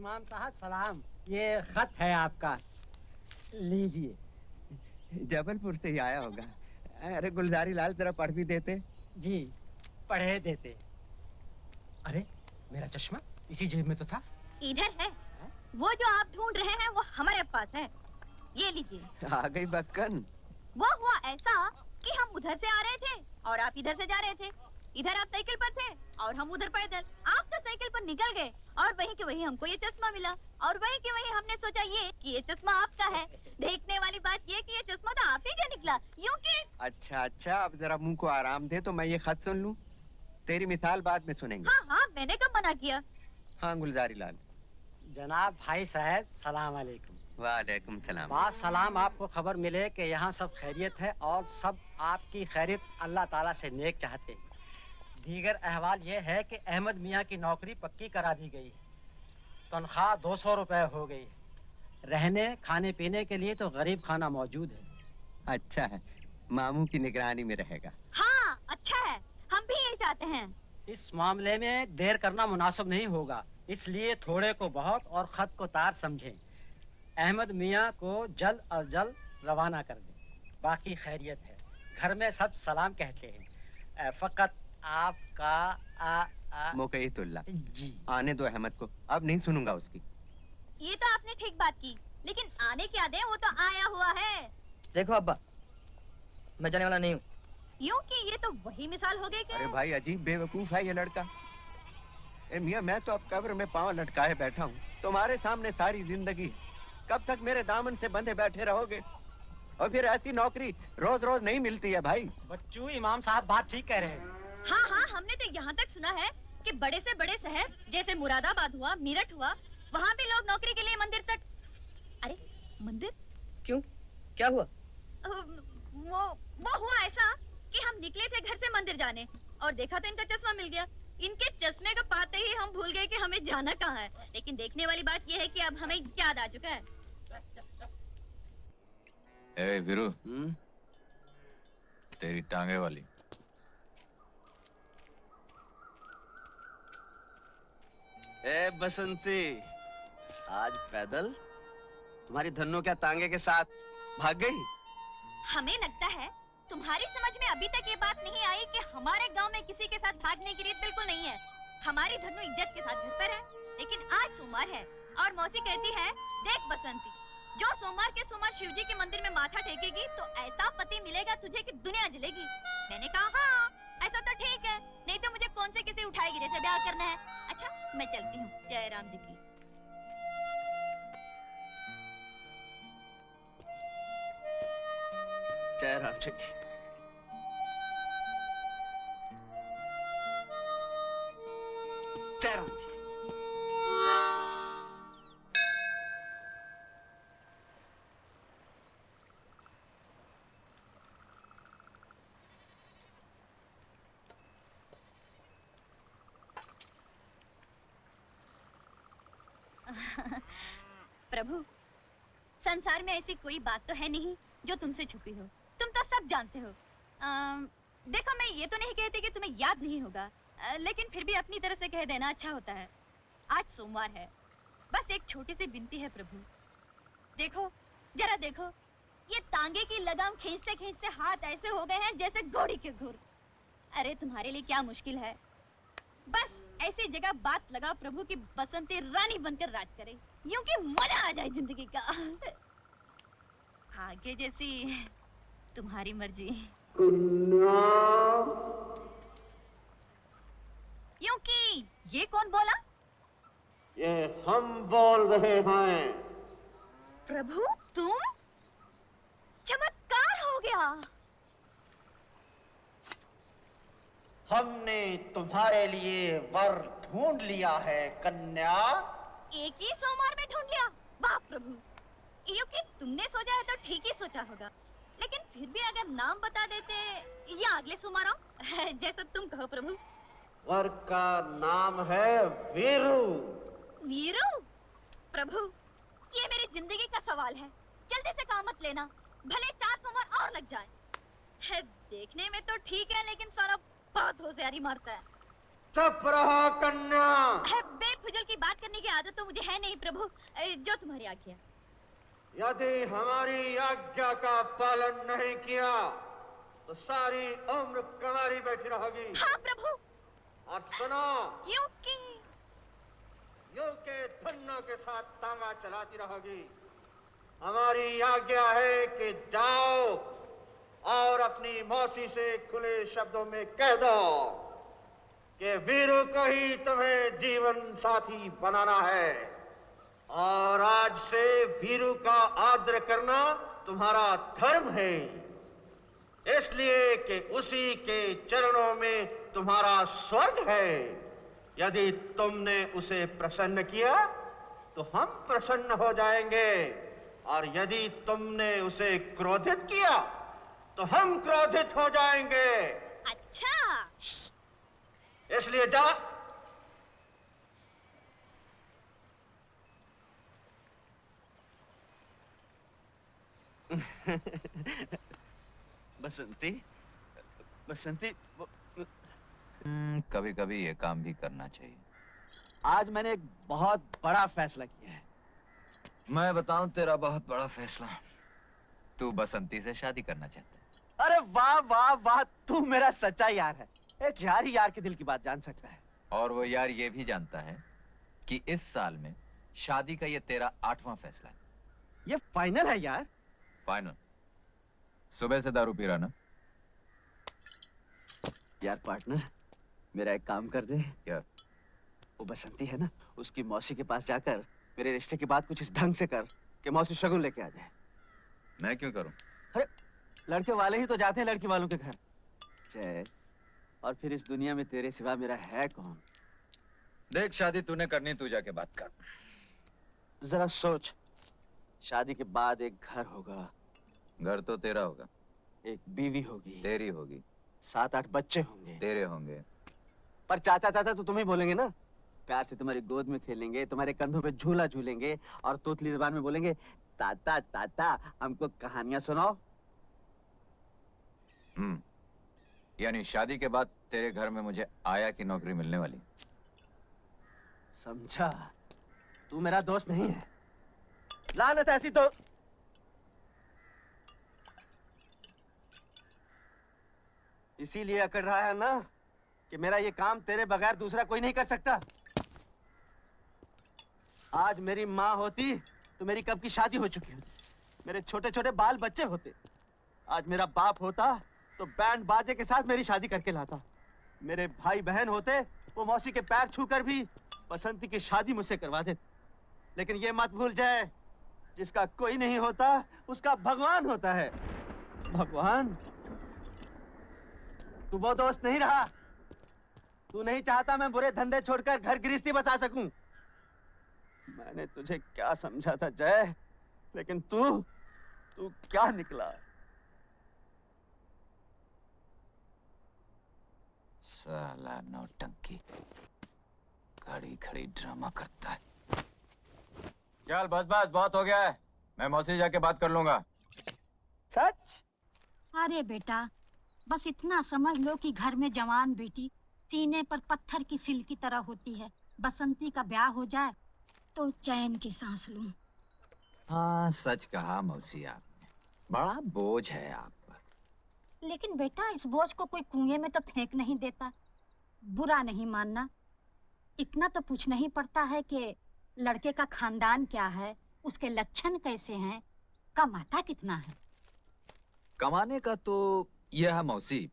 इमाम साहब सलाम, ये खत है आपका, लीजिए। जबलपुर से ही आया होगा। अरे गुलजारी लाल जरा पढ़ भी देते। जी पढ़े देते। अरे मेरा चश्मा इसी जेब में तो था। इधर है। वो जो आप ढूंढ रहे हैं वो हमारे पास है, ये लीजिए। आ गई बक्कन। वो हुआ ऐसा कि हम उधर से आ रहे थे और आप इधर से जा रहे थे। इधर आप साइकिल पर थे और हम उधर पैदल। आप तो साइकिल पर निकल गए और वहीं के वहीं हमको ये चश्मा मिला और वहीं के वहीं हमने सोचा ये कि ये चश्मा आपका है। देखने वाली बात ये कि ये चश्मा तो आप ही का निकला, यूं कि। अच्छा, अब जरा मुंह को आराम दे तो मैं ये खत सुन लूं। तेरी मिसाल बाद में सुनेंगे। हाँ, मैंने कब मना किया। हाँ गुलजारी लाल। जनाब भाई साहब सलाम वालेकुम। वालेकुम सलाम। बात सलाम, आपको खबर मिले कि यहाँ सब खैरियत है और सब आपकी खैरियत अल्लाह ताला से नेक चाहते हैं। दीगर अहवाल ये है कि अहमद मियाँ की नौकरी पक्की करा दी गई, तनख्वाह 200 रुपए हो गई, रहने खाने पीने के लिए तो गरीब खाना मौजूद है। अच्छा है, मामू की निगरानी में रहेगा। हाँ अच्छा है, हम भी यही चाहते हैं। इस मामले में देर करना मुनासिब नहीं होगा, इसलिए थोड़े को बहुत और खत को तार समझें। अहमद मियाँ को जल्द और जल्द रवाना कर दें। बाकी खैरियत है, घर में सब सलाम कहते हैं। फकत आपका मुकैतुल्लाह जी। आने दो अहमद को, अब नहीं सुनूंगा उसकी। ये तो आपने ठीक बात की, लेकिन आने क्या दे, वो तो आया हुआ है। देखो अब्बा, मैं जाने वाला नहीं हूँ। यूं कि ये तो वही मिसाल हो गई कि। अरे भाई अजीब बेवकूफ है ये लड़का। मियाँ मैं तो अब कब्र में पांव लटकाए बैठा हूँ, तुम्हारे सामने सारी जिंदगी। कब तक मेरे दामन से बंधे बैठे रहोगे? और फिर ऐसी नौकरी रोज रोज नहीं मिलती है भाई। बच्चू इमाम साहब बात ठीक कह रहे हैं। हाँ, हमने तो यहाँ तक सुना है कि बड़े से बड़े शहर जैसे मुरादाबाद हुआ, मेरठ हुआ, वहाँ भी लोग नौकरी के लिए मंदिर तक। अरे मंदिर क्यों, क्या हुआ? वो हुआ ऐसा कि हम निकले थे घर से मंदिर जाने और देखा तो इनका चश्मा मिल गया। इनके चश्मे को पाते ही हम भूल गए कि हमें जाना कहाँ है। लेकिन देखने वाली बात यह है कि अब हमें याद आ चुका है। ए वीरू, तेरी टांगे वाली। ए बसंती, आज पैदल? तुम्हारी धन्नो क्या तांगे के साथ भाग गई? हमें लगता है तुम्हारी समझ में अभी तक ये बात नहीं आई कि हमारे गांव में किसी के साथ भागने की रीत बिल्कुल नहीं है। हमारी धनु इज्जत के साथ घर पर है, लेकिन आज सोमवार है और मौसी कहती है, देख बसंती, जो सोमवार के सोमवार शिव जी के मंदिर में माथा टेकेगी तो ऐसा पति मिलेगा तुझे कि दुनिया जलेगी। मैंने कहा हाँ ऐसा तो ठीक है, नहीं तो मुझे कौन से किसी उठाएगी जैसे ब्याह करना है। अच्छा मैं चलती हूँ, जय राम जी की। जय राम जी की। जय राम जी। प्रभु, संसार में ऐसी कोई बात तो है नहीं जो तुमसे छुपी हो। तुम तो सब जानते हो। देखो मैं ये तो नहीं कहती कि तुम्हें याद नहीं होगा, लेकिन फिर भी अपनी तरफ से कह देना अच्छा होता है। आज सोमवार है, बस एक छोटी सी विनती है प्रभु। देखो, जरा देखो, ये तांगे की लगाम खींचते खींचते हाथ ऐसे हो गए हैं जैसे घोड़ी के घुर। अरे तुम्हारे लिए क्या मुश्किल है, बस ऐसी जगह बात लगाओ प्रभु की बसंती रानी बनकर राज करे, यूं कि मजा आ जाए जिंदगी का। आगे जैसी तुम्हारी मर्जी। यूं कि ये कौन बोला? ये हम बोल रहे हैं। प्रभु तुम? चमत्कार हो गया। हमने तुम्हारे लिए वर ढूंढ लिया है कन्या। एक ही सोमवार में ढूंढ लिया? वाह प्रभु, यूं कि तुमने सोचा है तो ठीक ही सोचा होगा, लेकिन फिर भी अगर नाम बता देते या अगले सोमवार आओ, जैसा तुम कहो प्रभु। वर का नाम है वीरू। वीरू? प्रभु ये मेरी जिंदगी का सवाल है, जल्दी से काम मत लेना, भले 4 सोमवार और लग जाए। है देखने में तो ठीक है, लेकिन सारा बहुत होशियारी मारता है। चुप रहो कन्या। है खुजल की बात करने की आदत तो मुझे है नहीं प्रभु। जो तुम्हारी आज्ञा। यदि हमारी आज्ञा का पालन नहीं किया तो सारी उम्र कुंवारी बैठी रहोगी। हाँ प्रभु। और सुनो, क्योंकि यूं के धन्नों के साथ तांगा चलाती रहोगी। हमारी आज्ञा है कि जाओ और अपनी मौसी से खुले शब्दों में कह दो कि वीरू को ही तुम्हें जीवन साथी बनाना है और आज से वीरू का आदर करना तुम्हारा धर्म है, इसलिए कि उसी के चरणों में तुम्हारा स्वर्ग है। यदि तुमने उसे प्रसन्न किया तो हम प्रसन्न हो जाएंगे और यदि तुमने उसे क्रोधित किया तो हम क्रोधित हो जाएंगे। अच्छा। इसलिए जा। बसंती, बसंती, कभी कभी ये काम भी करना चाहिए। आज मैंने एक बहुत बड़ा फैसला किया है। मैं बताऊं तेरा बहुत बड़ा फैसला। तू बसंती से शादी करना चाहता है। अरे वाह वाह वाह, तू मेरा सच्चा यार है। एक यार ही यार के दिल की बात जान सकता है। और वो यार ये भी जानता है कि इस साल में शादी का ये तेरा 8वां फैसला है। ये फाइनल है यार। फाइनल। सुबह से दारू पी रहा ना? यार पार्टनर, मेरा एक काम कर दे। क्या? वो बसंती है ना, उसकी मौसी के पास जाकर मेरे रिश्ते की बात कुछ इस ढंग से कर कि मौसी शगुन लेके आ जाए। मैं क्यों करूं? अरे लड़के वाले ही तो जाते हैं लड़की वालों के घर। जय, और फिर इस दुनिया में तेरे सिवा मेरा है कौन? देख, शादी तूने करनी, तू जाके बात कर। जरा सोच, शादी के बाद एक घर होगा। घर तो तेरा होगा। एक बीवी होगी। तेरी होगी। 7-8 बच्चे होंगे। तेरे होंगे। पर चाचा चाचा तो तुम्हें बोलेंगे ना। प्यार से तुम्हारी गोद में खेलेंगे, तुम्हारे कंधों पे झूला झूलेंगे और तोतली जुबान में बोलेंगे, ताता ताता हमको कहानियां सुनाओ। यानी शादी के बाद तेरे घर में मुझे आया की नौकरी मिलने वाली। समझा? तू मेरा दोस्त नहीं है। लानत ऐसी तो इसीलिए अकड़ रहा है ना कि मेरा ये काम तेरे बगैर दूसरा कोई नहीं कर सकता। आज मेरी माँ होती तो मेरी कब की शादी हो चुकी होती, मेरे छोटे छोटे बाल बच्चे होते। आज मेरा बाप होता तो बैंड बाजे के साथ मेरी शादी करके लाता। मेरे भाई बहन होते वो मौसी के पैर छूकर भी बसंती की शादी मुझसे करवा देते। लेकिन ये मत भूल जाए, जिसका कोई नहीं होता उसका भगवान होता है। भगवान? तू वो दोस्त नहीं रहा। तू नहीं चाहता मैं बुरे धंधे छोड़कर घर गृहस्थी बसा सकूं। मैंने तुझे क्या समझा था जय, लेकिन तू क्या निकला? साला नौटंकी, खड़ी खड़ी ड्रामा करता है। चल बस बस, बहुत हो गया है। मैं मौसी जाके बात कर लूंगा। सच? अरे बेटा, बस इतना समझ लो कि घर में जवान बेटी सीने पर पत्थर की सिल की तरह होती है। बसंती का ब्याह हो जाए तो चैन की सांस लूं। हाँ, सच कहा मौसी आपने। बड़ा बोझ है आप पर। लेकिन बेटा, इस बोझ को कोई कुएं में तो फेंक नहीं देता। बुरा नहीं मानना, इतना तो पूछना ही पड़ता है कि लड़के का खानदान क्या है, उसके लक्षण कैसे हैं, कमाता कितना है। कमाने का तो यह है मौसी